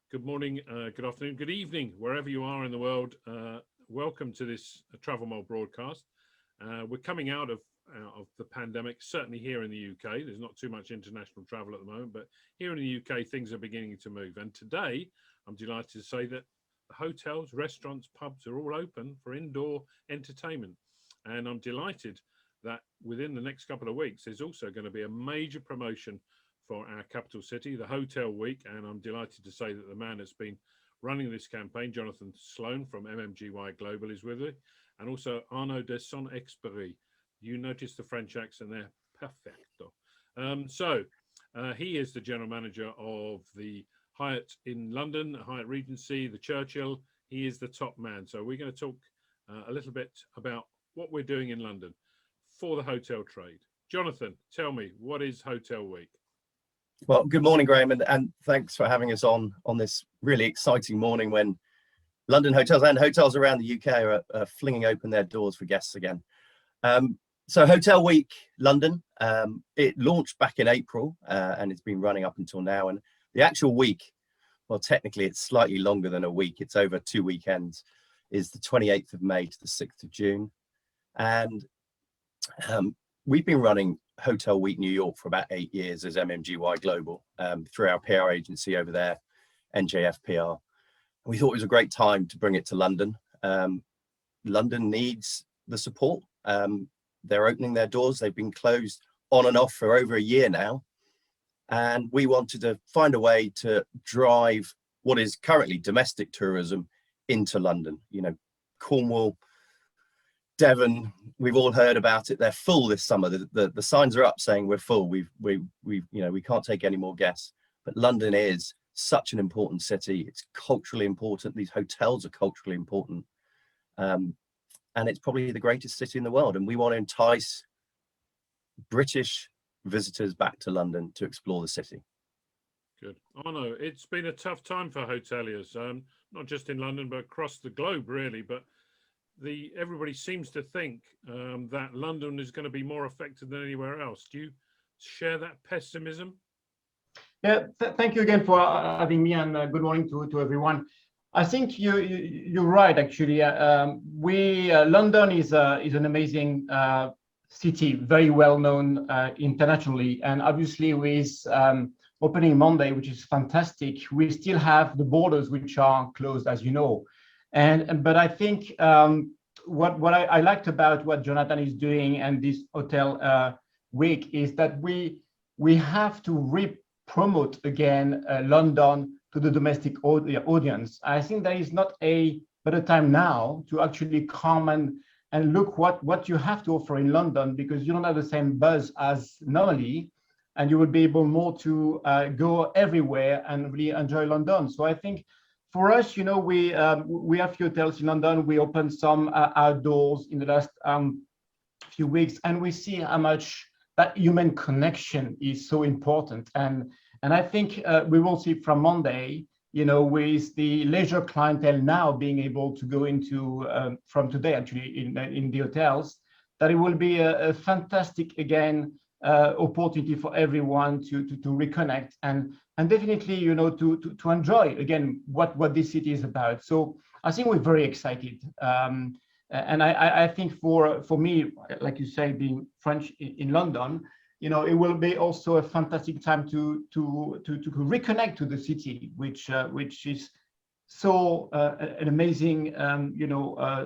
Good morning, good afternoon, good evening, wherever you are in the world. Welcome to this Travel Mole broadcast. We're coming out of the pandemic, certainly here in the UK. There's not too much international travel at the moment, but here in the UK, things are beginning to move. And today, I'm delighted to say that the hotels, restaurants, pubs are all open for indoor entertainment. And I'm delighted that within the next couple of weeks, there's also going to be a major promotion for our capital city, the Hotel Week. And I'm delighted to say that the man that's been running this campaign, Jonathan Sloan from MMGY Global, is with me, and also Arnaud de Saint-Exupéry. You notice the French accent there, perfecto. He is the general manager of the Hyatt in London, Hyatt Regency, the Churchill. He is the top man. So we're going to talk a little bit about what we're doing in London for the hotel trade. Jonathan, tell me, what is Hotel Week? Well, good morning, Graham, and thanks for having us on this really exciting morning when London hotels and hotels around the UK are flinging open their doors for guests again. So Hotel Week London, it launched back in April and it's been running up until now. And the actual week, well, technically it's slightly longer than a week. It's over 2 weekends, is the 28th of May to the 6th of June. And we've been running Hotel Week New York for about 8 years as MMGY Global through our PR agency over there, NJF PR. We thought it was a great time to bring it to London. London needs the support. They're opening their doors. They've been closed on and off for over a year now. And we wanted to find a way to drive what is currently domestic tourism into London. You know, Cornwall, Devon, we've all heard about it. They're full this summer. The signs are up saying we're full. We can't take any more guests. But London is such an important city. It's culturally important. These hotels are culturally important. And it's probably the greatest city in the world. And we want to entice British visitors back to London to explore the city. Good. Arno, it's been a tough time for hoteliers, not just in London, but across the globe, really. But everybody seems to think that London is going to be more affected than anywhere else. Do you share that pessimism? Yeah, thank you again for having me, and good morning to everyone. I think you're right. Actually, London is an amazing city, very well known internationally, and obviously with opening Monday, which is fantastic, we still have the borders which are closed, as you know. But I think what I liked about what Jonathan is doing and this Hotel Week is that we have to promote again London to the domestic audience. I think there is not a better time now to actually come and look what you have to offer in London, because you don't have the same buzz as normally, and you will be able more to go everywhere and really enjoy London. So I think for us, you know, we have few hotels in London. We opened some outdoors in the last few weeks, and we see how much that human connection is so important. And I think we will see from Monday, you know, with the leisure clientele now being able to go into from today actually in the hotels, that it will be a fantastic again opportunity for everyone to reconnect and definitely, you know, to enjoy again what this city is about. So I think we're very excited. And I think for me, like you say, being French in London, you know, it will be also a fantastic time to reconnect to the city, which is so an amazing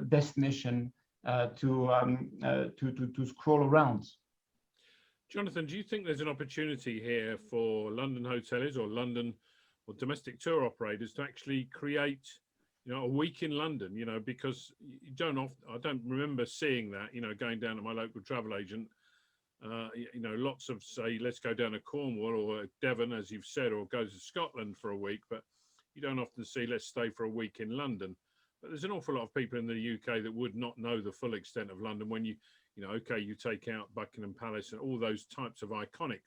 destination to scroll around. Jonathan, do you think there's an opportunity here for London hoteliers or London or domestic tour operators to actually create, you know, a week in London? You know, because I don't remember seeing that. You know, going down to my local travel agent. You know, lots of say, let's go down to Cornwall or Devon, as you've said, or go to Scotland for a week, but you don't often see, let's stay for a week in London. But there's an awful lot of people in the UK that would not know the full extent of London when you take out Buckingham Palace and all those types of iconic.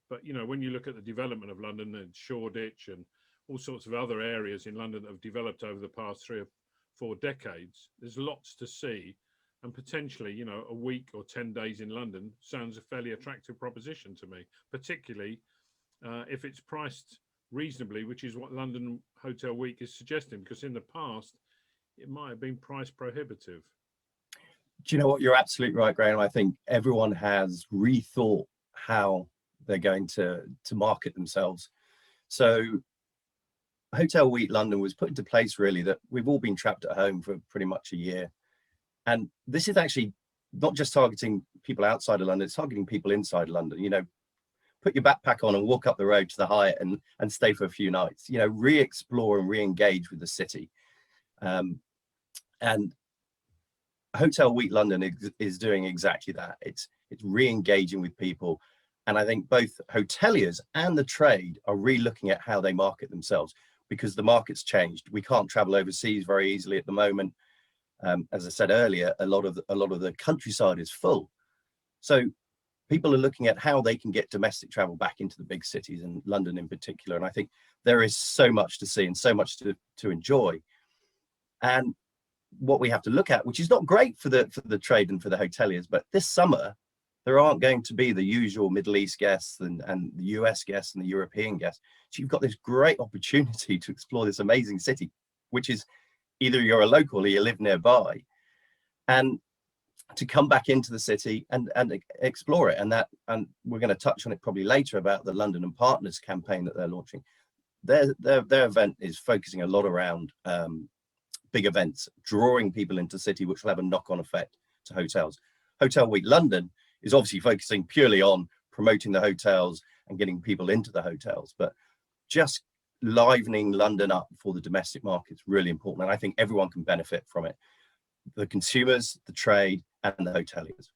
But, you know, when you look at the development of London and Shoreditch and all sorts of other areas in London that have developed over the past 3 or 4 decades, there's lots to see. And potentially, you know, a week or 10 days in London sounds a fairly attractive proposition to me, particularly if it's priced reasonably, which is what London Hotel Week is suggesting, because in the past it might have been price prohibitive. Do you know what? You're absolutely right, Graham. I think everyone has rethought how they're going to market themselves. So Hotel Week London was put into place really that we've all been trapped at home for pretty much a year. And this is actually not just targeting people outside of London, it's targeting people inside London. You know, put your backpack on and walk up the road to the Hyatt and stay for a few nights, you know, re-explore and re-engage with the city. And Hotel Week London is doing exactly that. It's re-engaging with people. And I think both hoteliers and the trade are re-looking at how they market themselves, because the market's changed. We can't travel overseas very easily at the moment. As I said earlier, a lot of the countryside is full. So people are looking at how they can get domestic travel back into the big cities, and London in particular. And I think there is so much to see and so much to enjoy. And what we have to look at, which is not great for the trade and for the hoteliers, but this summer, there aren't going to be the usual Middle East guests and the US guests and the European guests. So you've got this great opportunity to explore this amazing city, which is either you're a local or you live nearby, and to come back into the city and explore it. And we're going to touch on it probably later about the London and Partners campaign that they're launching. Their event is focusing a lot around big events, drawing people into the city, which will have a knock-on effect to hotels. Hotel Week London is obviously focusing purely on promoting the hotels and getting people into the hotels, but just livening London up for the domestic market is really important. And I think everyone can benefit from it. The consumers, the trade, and the hoteliers.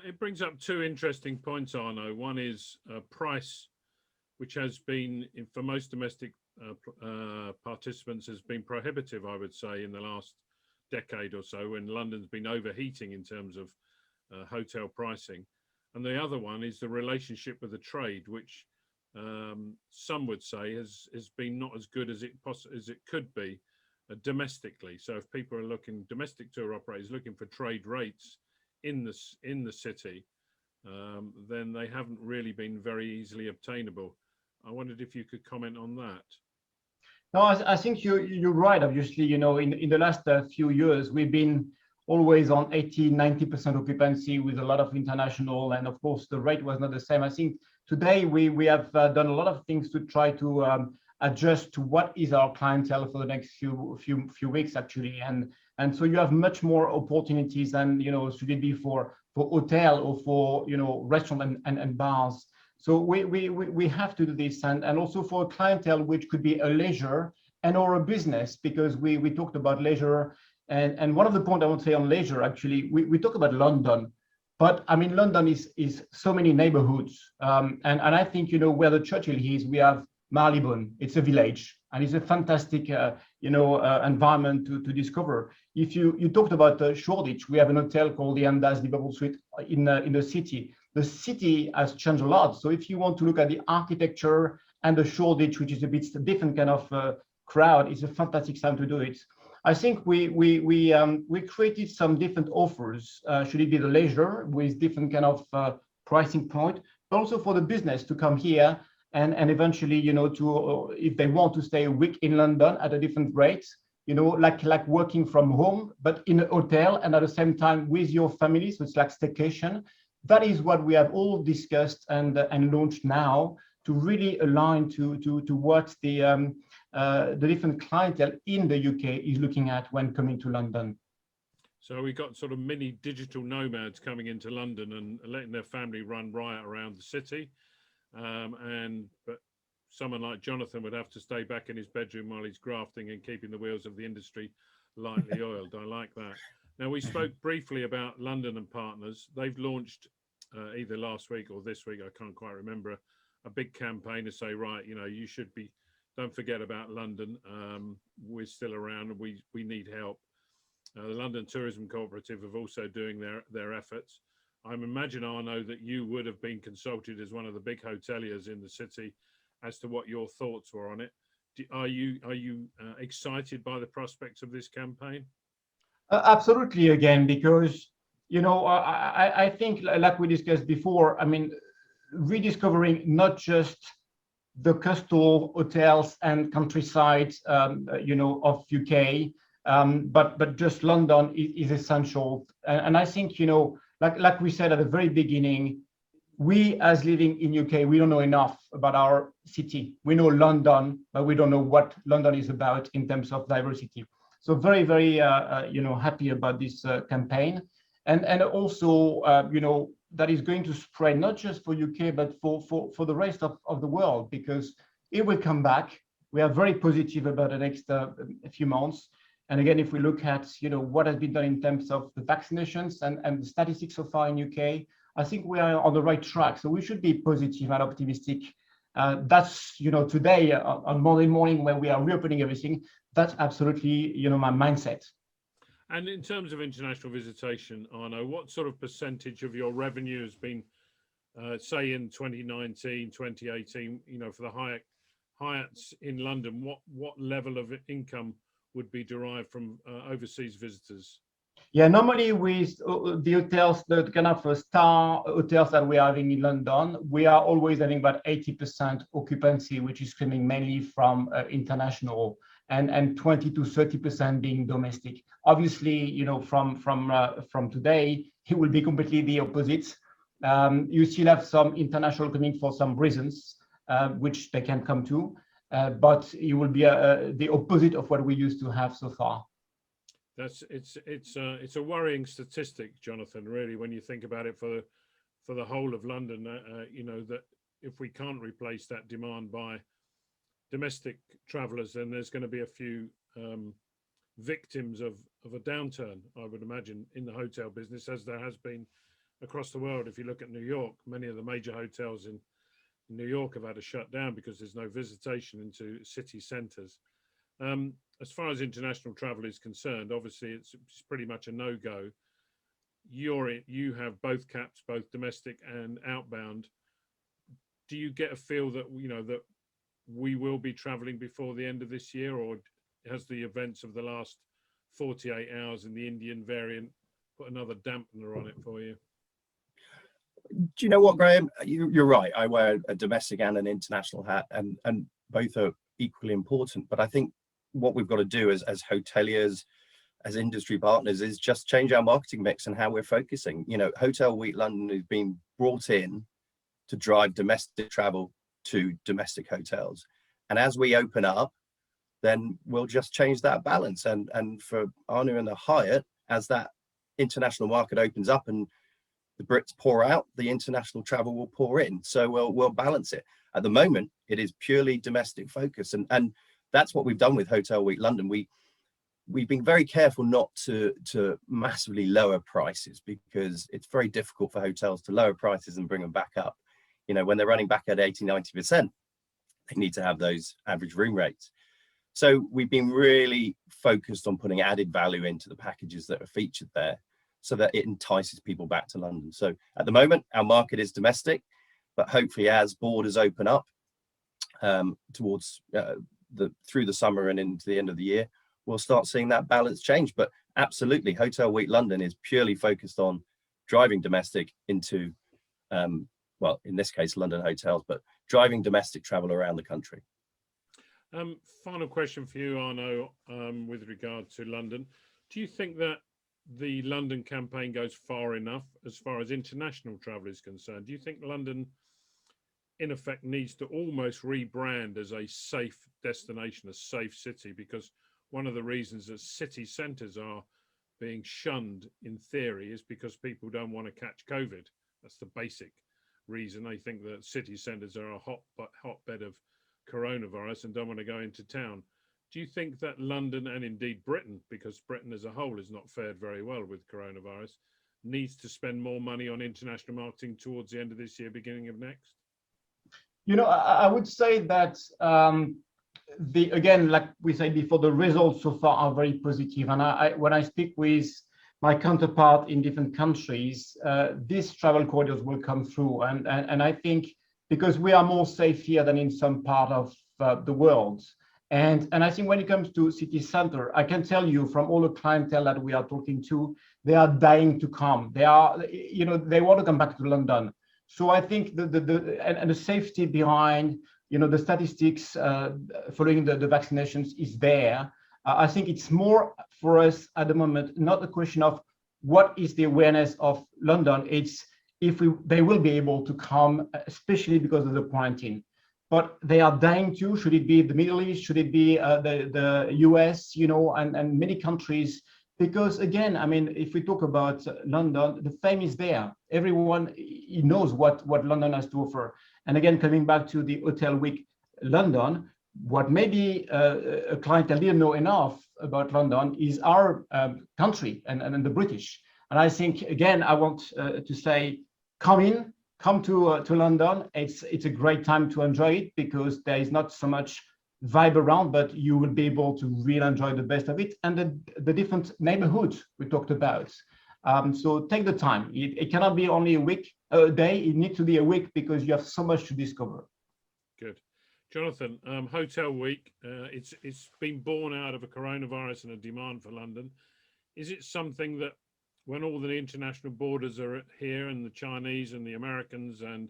It brings up two interesting points, Arno. One is price, which has been, for most domestic participants, has been prohibitive, I would say, in the last decade or so, when London's been overheating in terms of hotel pricing. And the other one is the relationship with the trade, which some would say has been not as good as it could be domestically. So if people are looking, domestic tour operators looking for trade rates in the city, then they haven't really been very easily obtainable. I wondered if you could comment on that. No, I think you're right. Obviously, you know, in the last few years, we've been always on 80-90% occupancy with a lot of international, and of course the rate was not the same. I think today we have done a lot of things to try to adjust to what is our clientele for the next few weeks actually, and so you have much more opportunities than, you know, should it be for hotel or for, you know, restaurant and bars. So we have to do this, and also for a clientele which could be a leisure and or a business, because we talked about leisure. And one of the points I would say on leisure, actually, we talk about London, but I mean, London is so many neighborhoods. And I think, you know, where the Churchill is, we have Marylebone. It's a village, and it's a fantastic, environment to discover. If you talked about Shoreditch, we have an hotel called the Andaz Liverpool Suite in the city. The city has changed a lot. So if you want to look at the architecture and the Shoreditch, which is a bit different kind of crowd, it's a fantastic time to do it. I think we created some different offers. Should it be the leisure with different kind of pricing point, but also for the business to come here and eventually, you know, to if they want to stay a week in London at a different rate, you know, like working from home, but in a hotel and at the same time with your family. So it's like staycation. That is what we have all discussed and launched now to really align to what the different clientele in the UK is looking at when coming to London. So we got sort of mini digital nomads coming into London and letting their family run riot around the city. But someone like Jonathan would have to stay back in his bedroom while he's grafting and keeping the wheels of the industry lightly oiled. I like that. Now, we spoke briefly about London and Partners. They've launched either last week or this week, I can't quite remember, a big campaign to say, right, you know, you should be, don't forget about London. We're still around and we need help. The London Tourism Cooperative are also doing their efforts. I imagine, Arno, that you would have been consulted as one of the big hoteliers in the city as to what your thoughts were on it. Are you excited by the prospects of this campaign? Absolutely, again, because, you know, I think, like we discussed before, I mean, rediscovering not just the coastal hotels and countryside, of UK. But just London is essential. And I think, like we said at the very beginning, we as living in UK, we don't know enough about our city. We know London, but we don't know what London is about in terms of diversity. So very, very, happy about this campaign. And also, that is going to spread not just for UK, but for the rest of the world, because it will come back. We are very positive about the next few months. And again, if we look at what has been done in terms of the vaccinations and the statistics so far in UK, I think we are on the right track. So we should be positive and optimistic. That's today on Monday morning when we are reopening everything. That's absolutely my mindset. And in terms of international visitation, Arno, what sort of percentage of your revenue has been, say, in 2019, 2018, for the Hyatts in London? What level of income would be derived from overseas visitors? Yeah, normally with the hotels, the kind of star hotels that we are having in London, we are always having about 80% occupancy, which is coming mainly from international, and 20 to 30% being domestic. Obviously, from today, it will be completely the opposite. You still have some international coming for some reasons, which they can come to, but it will be the opposite of what we used to have so far. It's a worrying statistic, Jonathan, really, when you think about it for the whole of London, that if we can't replace that demand by domestic travellers, then there's going to be a few victims of a downturn, I would imagine, in the hotel business, as there has been across the world. If you look at New York, many of the major hotels in New York have had to shut down because there's no visitation into city centres. As far as international travel is concerned, obviously it's pretty much a no-go. You have both caps, both domestic and outbound. Do you get a feel that that we will be traveling before the end of this year, or has the events of the last 48 hours in the Indian variant put another dampener on it for you? Do you know what, Graham? You're right. I wear a domestic and an international hat, and both are equally important. But I think what we've got to do as hoteliers, as industry partners, is just change our marketing mix and how we're focusing. Hotel Week London has been brought in to drive domestic travel to domestic hotels. And as we open up, then we'll just change that balance. And for Arno and the Hyatt, as that international market opens up and the Brits pour out, the international travel will pour in. So we'll balance it. At the moment, it is purely domestic focus. And that's what we've done with Hotel Week London. We've been very careful not to massively lower prices, because it's very difficult for hotels to lower prices and bring them back up. When they're running back at 80-90%, they need to have those average room rates. So we've been really focused on putting added value into the packages that are featured there, so that it entices people back to London. So at the moment, our market is domestic, but hopefully as borders open up towards through the summer and into the end of the year, we'll start seeing that balance change. But absolutely, Hotel Week London is purely focused on driving domestic into, in this case, London hotels, but driving domestic travel around the country. Final question for you, Arno, with regard to London. Do you think that the London campaign goes far enough as far as international travel is concerned? Do you think London, in effect, needs to almost rebrand as a safe destination, a safe city? Because one of the reasons that city centres are being shunned in theory is because people don't want to catch COVID. That's the basic reason. They think that city centres are a hotbed of coronavirus and don't want to go into town. Do you think that London, and indeed Britain, because Britain as a whole has not fared very well with coronavirus, needs to spend more money on international marketing towards the end of this year, beginning of next? I would say that again, like we said before, the results so far are very positive. And when I speak with my counterpart in different countries, these travel corridors will come through. And I think because we are more safe here than in some part of the world. And I think when it comes to city center, I can tell you from all the clientele that we are talking to, they are dying to come. They want to come back to London. So I think the safety behind the statistics following the vaccinations is there. I think it's more for us at the moment, not a question of what is the awareness of London, it's if they will be able to come, especially because of the quarantine. But they are dying too. Should it be the Middle East? Should it be the US, and many countries? Because again, I mean, if we talk about London, the fame is there. Everyone knows what London has to offer. And again, coming back to the Hotel Week London, what maybe a client didn't know enough about London is our country and the British. And I think, again, I want to say, come to London. It's a great time to enjoy it because there is not so much vibe around, but you will be able to really enjoy the best of it and the different neighborhoods we talked about. So take the time. It cannot be only a day. It needs to be a week because you have so much to discover. Good. Jonathan, Hotel Week, it's been born out of a coronavirus and a demand for London. Is it something that when all the international borders are here and the Chinese and the Americans and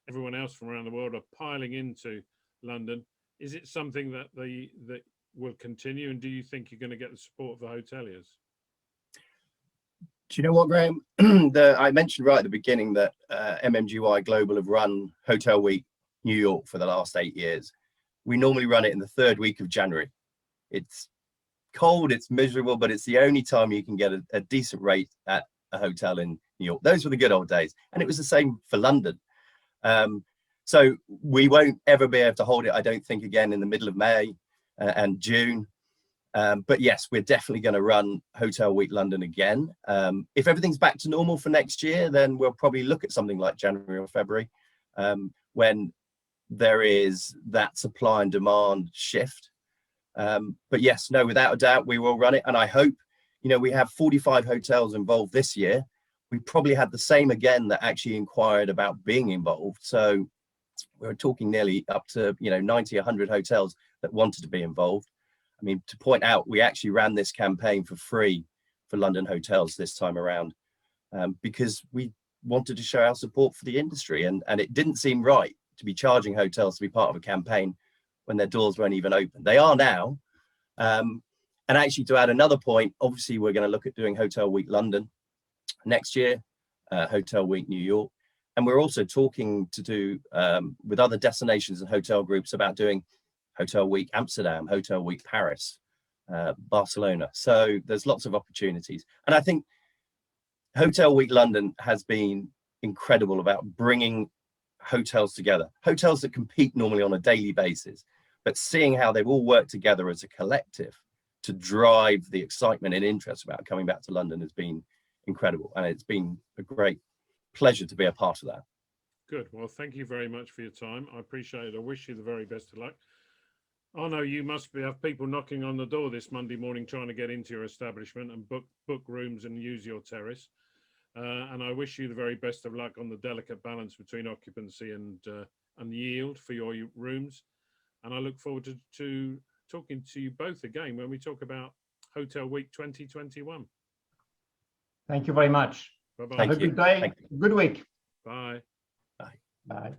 everyone else from around the world are piling into London, is it something that that will continue? And do you think you're going to get the support of the hoteliers? Do you know what, Graham? I mentioned right at the beginning that MMGY Global have run Hotel Week New York for the last 8 years. We normally run it in the third week of January. It's cold, it's miserable, but it's the only time you can get a decent rate at a hotel in New York. Those were the good old days. And it was the same for London. So we won't ever be able to hold it, I don't think, again in the middle of May and June. But yes, we're definitely going to run Hotel Week London again. If everything's back to normal for next year, then we'll probably look at something like January or February when there is that supply and demand shift. But yes, no, without a doubt, we will run it. And I hope, we have 45 hotels involved this year. We probably had the same again that actually inquired about being involved. So we're talking nearly up to, 90, 100 hotels that wanted to be involved. I mean, to point out, we actually ran this campaign for free for London hotels this time around because we wanted to show our support for the industry. And it didn't seem right to be charging hotels to be part of a campaign when their doors weren't even open. They are now. And actually, to add another point, obviously, we're going to look at doing Hotel Week London next year, Hotel Week New York. And we're also talking to do with other destinations and hotel groups about doing Hotel Week Amsterdam, Hotel Week Paris, Barcelona. So there's lots of opportunities. And I think Hotel Week London has been incredible about bringing hotels together, hotels that compete normally on a daily basis, but seeing how they've all worked together as a collective to drive the excitement and interest about coming back to London has been incredible. And it's been a great pleasure to be a part of that. Good. Well, thank you very much for your time. I appreciate it. I wish you the very best of luck. I know you must have people knocking on the door this Monday morning trying to get into your establishment and book rooms and use your terrace. And I wish you the very best of luck on the delicate balance between occupancy and yield for your rooms. And I look forward to talking to you both again when we talk about Hotel Week 2021. Thank you very much. Bye-bye. Have a good day. Good week. Bye. Bye. Bye.